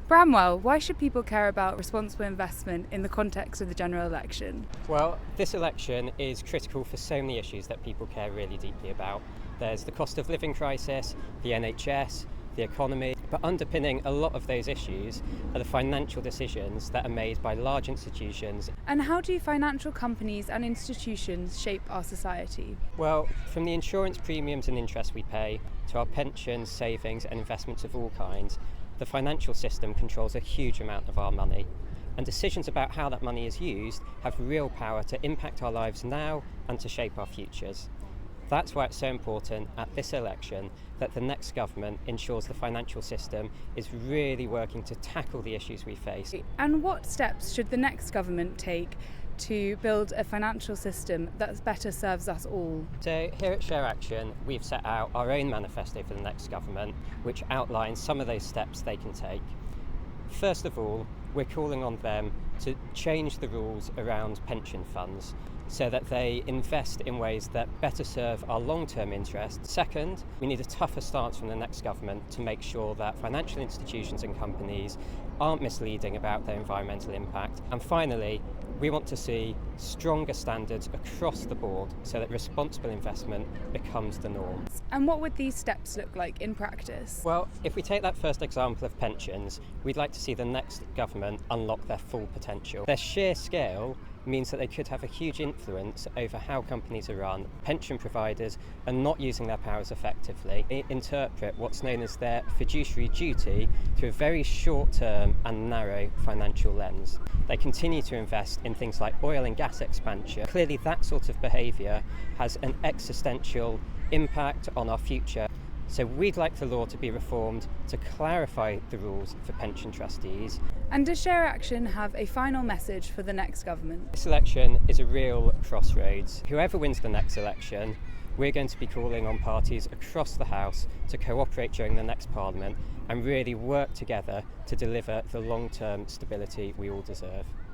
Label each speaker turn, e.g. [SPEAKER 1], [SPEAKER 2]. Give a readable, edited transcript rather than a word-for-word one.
[SPEAKER 1] Bramwell, why should people care about responsible investment in the context of the general election?
[SPEAKER 2] Well, this election is critical for so many issues that people care really deeply about. There's the cost of living crisis, the NHS, the economy, but underpinning a lot of those issues are the financial decisions that are made by large institutions.
[SPEAKER 1] And how do financial companies and institutions shape our society?
[SPEAKER 2] Well, from the insurance premiums and interest we pay to our pensions, savings and investments of all kinds, the financial system controls a huge amount of our money. And decisions about how that money is used have real power to impact our lives now and to shape our futures. That's why it's so important at this election that the next government ensures the financial system is really working to tackle the issues we face.
[SPEAKER 1] And what steps should the next government take to build a financial system that better serves us all?
[SPEAKER 2] So here at Share Action, we've set out our own manifesto for the next government, which outlines some of those steps they can take. First of all, we're calling on them to change the rules around pension funds so that they invest in ways that better serve our long-term interests. Second, we need a tougher stance from the next government to make sure that financial institutions and companies aren't misleading about their environmental impact. And finally, we want to see stronger standards across the board so that responsible investment becomes the norm.
[SPEAKER 1] And what would these steps look like in practice?
[SPEAKER 2] Well, if we take that first example of pensions, we'd like to see the next government unlock their full potential. Their sheer scale means that they could have a huge influence over how companies are run. Pension providers are not using their powers effectively. They interpret what's known as their fiduciary duty through a very short-term and narrow financial lens. They continue to invest in things like oil and gas expansion. Clearly that sort of behaviour has an existential impact on our future. So we'd like the law to be reformed to clarify the rules for pension trustees.
[SPEAKER 1] And does Share Action have a final message for the next government?
[SPEAKER 2] This election is a real crossroads. Whoever wins the next election, we're going to be calling on parties across the House to cooperate during the next Parliament and really work together to deliver the long-term stability we all deserve.